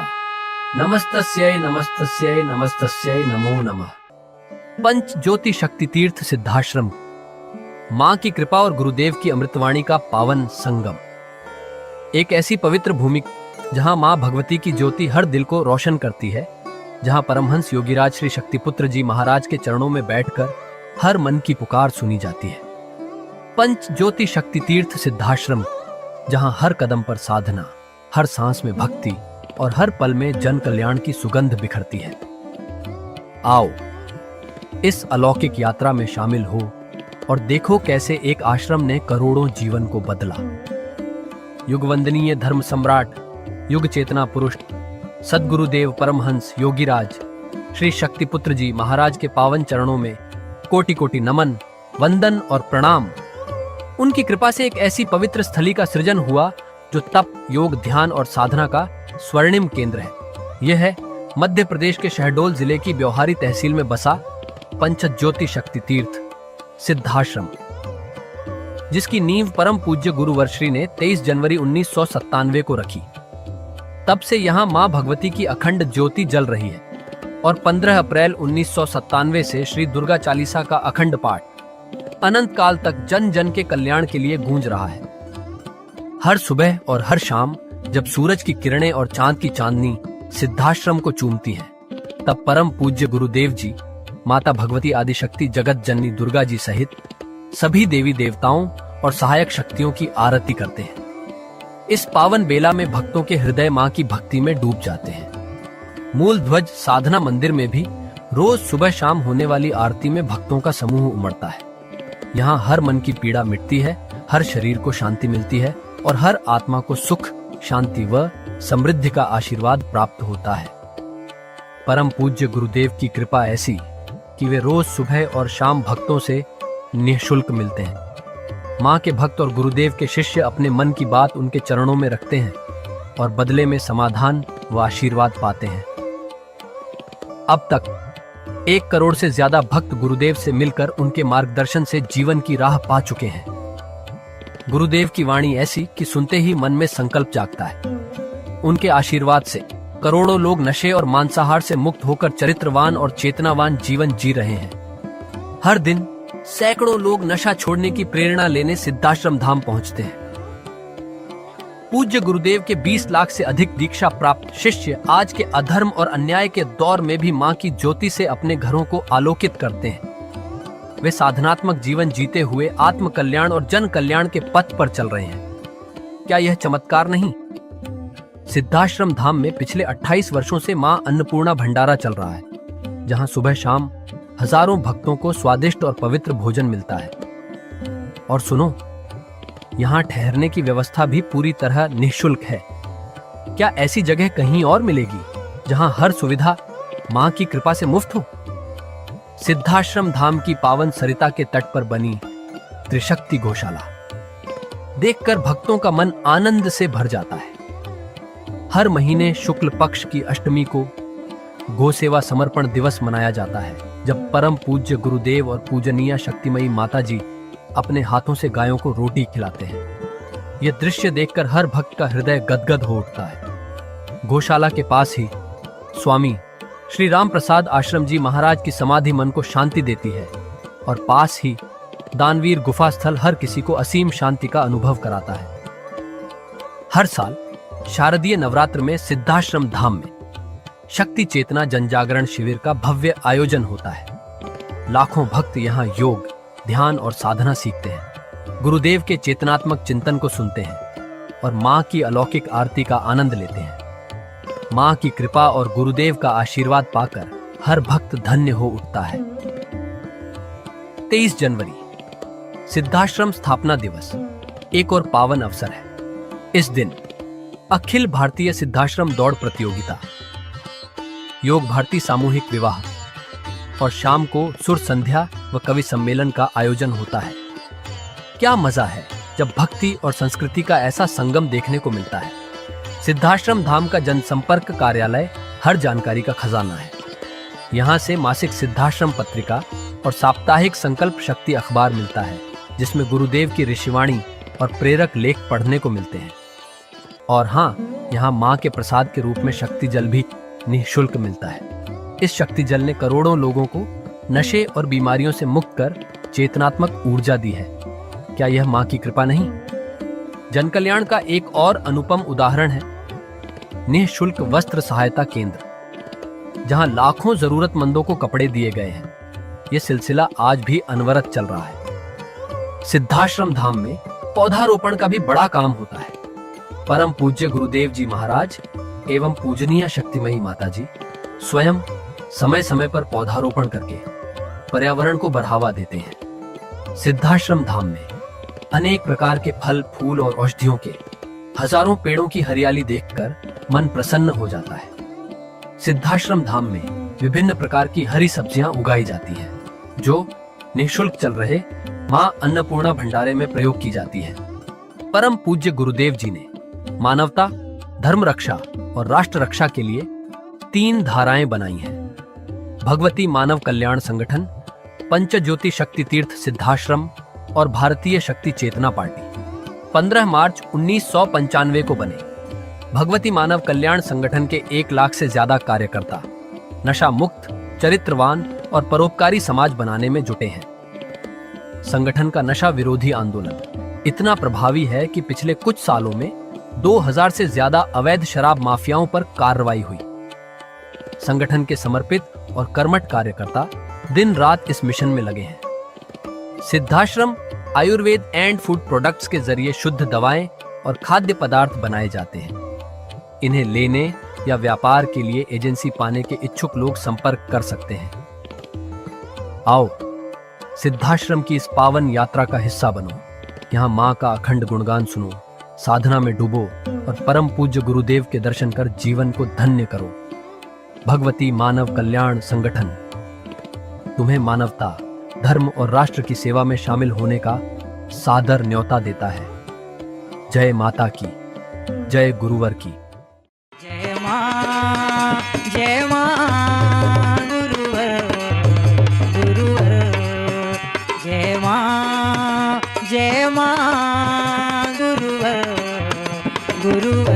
[SPEAKER 4] नमस्तस्यै नमस्तस्यै नमस्तस्यै नमो नमः। पंच ज्योति शक्ति तीर्थ सिद्धाश्रम, मां की कृपा और गुरुदेव की अमृतवाणी का पावन संगम। एक ऐसी पवित्र भूमि जहां मां भगवती की ज्योति हर दिल को रोशन करती है, जहां परमहंस योगीराज श्री शक्तिपुत्र जी महाराज के चरणों में बैठकर हर मन की पुकार सुनी जाती है। पंच ज्योति शक्ति तीर्थ सिद्धाश्रम, जहां हर कदम पर साधना, हर सांस में भक्ति और हर पल में जन कल्याण की सुगंध बिखरती है। आओ इस अलौकिक यात्रा में शामिल हो और देखो कैसे एक आश्रम ने करोड़ों जीवन को बदला। युगवंदनीय धर्म सम्राट, युग चेतना पुरुष सद्गुरुदेव परमहंस योगीराज श्री शक्तिपुत्र जी महाराज के पावन चरणों में कोटि कोटि नमन, वंदन और प्रणाम। उनकी कृपा से एक ऐसी पवित्र स्थली का सृजन हुआ जो तप, योग, ध्यान और साधना का स्वर्णिम केंद्र है। यह है मध्य प्रदेश के शहडोल जिले की ब्योहारी तहसील में बसा पंचज्योति शक्ति तीर्थ सिद्धाश्रम, जिसकी नींव परम पूज्य गुरु वर्श्री ने 23 जनवरी 1997 को रखी। तब से यहाँ मां भगवती की अखंड ज्योति जल रही है और 15 अप्रैल 1997 से श्री दुर्गा चालीसा का अखंड पाठ अनंत काल तक जन जन के कल्याण के लिए गूंज रहा है। हर सुबह और हर शाम जब सूरज की किरणें और चांद की चांदनी सिद्धाश्रम को चूमती हैं, तब परम पूज्य गुरुदेव जी माता भगवती आदिशक्ति जगत जननी दुर्गा जी सहित सभी देवी देवताओं और सहायक शक्तियों की आरती करते हैं। इस पावन बेला में भक्तों के हृदय मां की भक्ति में डूब जाते हैं। मूल ध्वज साधना मंदिर में भी रोज सुबह शाम होने वाली आरती में भक्तों का समूह उमड़ता है। यहाँ हर मन की पीड़ा मिटती है, हर शरीर को शांति मिलती है और हर आत्मा को सुख, शांति व समृद्धि का आशीर्वाद प्राप्त होता है। परम पूज्य गुरुदेव की कृपा ऐसी कि वे रोज सुबह और शाम भक्तों से निःशुल्क मिलते हैं। मां के भक्त और गुरुदेव के शिष्य अपने मन की बात उनके चरणों में रखते हैं और बदले में समाधान व आशीर्वाद पाते हैं। अब तक 1 करोड़ से ज्यादा भक्त गुरुदेव से मिलकर उनके मार्गदर्शन से जीवन की राह पा चुके हैं। गुरुदेव की वाणी ऐसी कि सुनते ही मन में संकल्प जागता है। उनके आशीर्वाद से करोड़ों लोग नशे और मांसाहार से मुक्त होकर चरित्रवान और चेतनावान जीवन जी रहे हैं। हर दिन सैकड़ों लोग नशा छोड़ने की प्रेरणा लेने सिद्धाश्रम धाम पहुंचते हैं। पूज्य गुरुदेव के 20 लाख से अधिक दीक्षा प्राप्त शिष्य आज के अधर्म और अन्याय के दौर में भी मां की ज्योति से अपने घरों को आलोकित करते हैं। वे साधनात्मक जीवन जीते हुए आत्म कल्याण और जन कल्याण के पथ पर चल रहे हैं। क्या यह चमत्कार नहीं? सिद्धाश्रम धाम में पिछले 28 वर्षों से मां अन्नपूर्णा भंडारा चल रहा है, जहां सुबह शाम हजारों भक्तों को स्वादिष्ट और पवित्र भोजन मिलता है। और सुनो, यहाँ ठहरने की व्यवस्था भी पूरी तरह निःशुल्क है। क्या ऐसी जगह कहीं और मिलेगी जहां हर सुविधा मां की कृपा से मुफ्त हो? सिद्धाश्रम धाम की पावन सरिता के तट पर बनी त्रिशक्ति गौशाला देखकर भक्तों का मन आनंद से भर जाता है। हर महीने शुक्ल पक्ष की अष्टमी को गौ सेवा समर्पण दिवस मनाया जाता है, जब परम पूज्य गुरुदेव और पूजनीय शक्तिमयी माता जी अपने हाथों से गायों को रोटी खिलाते हैं। यह दृश्य देखकर हर भक्त का हृदय गदगद हो उठता है। गौशाला के पास ही स्वामी श्री राम प्रसाद आश्रम जी महाराज की समाधि मन को शांति देती है और पास ही दानवीर गुफा स्थल हर किसी को असीम शांति का अनुभव कराता है। हर साल शारदीय नवरात्र में सिद्धाश्रम धाम में शक्ति चेतना जनजागरण शिविर का भव्य आयोजन होता है। लाखों भक्त यहाँ योग, ध्यान और साधना सीखते हैं, गुरुदेव के चेतनात्मक चिंतन को सुनते हैं और मां की अलौकिक आरती का आनंद लेते हैं। मां की कृपा और गुरुदेव का आशीर्वाद पाकर हर भक्त धन्य हो उठता है। 23 जनवरी सिद्धाश्रम स्थापना दिवस एक और पावन अवसर है। इस दिन अखिल भारतीय सिद्धाश्रम दौड़ प्रतियोगिता, योग भारती सामूहिक विवाह और शाम को सुर संध्या व कवि सम्मेलन का आयोजन होता है। क्या मजा है जब भक्ति और संस्कृति का ऐसा संगम देखने को मिलता है। सिद्धाश्रम धाम का जनसंपर्क कार्यालय हर जानकारी का खजाना है। यहाँ से मासिक सिद्धाश्रम पत्रिका और साप्ताहिक संकल्प शक्ति अखबार मिलता है, जिसमें गुरुदेव की ऋषिवाणी और प्रेरक लेख पढ़ने को मिलते हैं। और हाँ, यहाँ माँ के प्रसाद के रूप में शक्ति जल भी निःशुल्क मिलता है। इस शक्ति जल ने करोड़ों लोगों को नशे और बीमारियों से मुक्त कर चेतनात्मक ऊर्जा दी है। क्या यह माँ की कृपा नहीं? जन कल्याण का एक और अनुपम उदाहरण है निःशुल्क वस्त्र सहायता केंद्र, जहां लाखों जरूरतमंदों को कपड़े दिए गए हैं। यह सिलसिला आज भी अनवरत चल रहा है। सिद्धाश्रम धाम में पौधारोपण का भी बड़ा काम होता है। परम पूज्य गुरुदेव जी महाराज एवं पूजनीय शक्तिमयी माता जी स्वयं समय समय पर पौधारोपण करके पर्यावरण को बढ़ावा देते हैं। सिद्धाश्रम धाम में अनेक प्रकार के फल, फूल और औषधियों के हजारों पेड़ों की हरियाली देखकर मन प्रसन्न हो जाता है। सिद्धाश्रम धाम में विभिन्न प्रकार की हरी सब्जियां उगाई जाती हैं, जो निःशुल्क चल रहे मां अन्नपूर्णा भंडारे में प्रयोग की जाती है। परम पूज्य गुरुदेव जी ने मानवता, धर्म रक्षा और राष्ट्र रक्षा के लिए 3 धाराएं बनाई हैं। भगवती मानव कल्याण संगठन, पंचज्योति शक्ति तीर्थ सिद्धाश्रम और भारतीय शक्ति चेतना पार्टी 15 मार्च 1995 को बने। भगवती मानव कल्याण संगठन के 1 लाख से ज्यादा कार्यकर्ता नशा मुक्त, चरित्रवान और परोपकारी समाज बनाने में जुटे हैं। संगठन का नशा विरोधी आंदोलन इतना प्रभावी है कि पिछले कुछ सालों में 2000 से ज्यादा अवैध शराब माफियाओं पर कार्रवाई हुई। संगठन के समर्पित और कर्मठ कार्यकर्ता दिन रात इस मिशन में लगे हैं। Siddhashram Ayurveda and food products के जरिए शुद्ध दवाएं और खाद्य पदार्थ बनाए जाते हैं। इन्हें लेने या व्यापार के लिए एजेंसी पाने के इच्छुक लोग संपर्क कर सकते हैं। आओ सिद्धाश्रम की इस पावन यात्रा का हिस्सा बनो। यहाँ माँ का अखंड गुणगान सुनो, साधना में डूबो और परम पूज्य गुरुदेव के दर्शन कर जीवन को धन्य करो। भगवती मानव कल्याण संगठन तुम्हें मानवता, धर्म और राष्ट्र की सेवा में शामिल होने का सादर न्योता देता है। जय माता की, जय गुरुवर की।
[SPEAKER 1] जय मां, जय मां, गुरुवर, गुरुवर, जय मां, जय मां, गुरुवर, गुरुवर।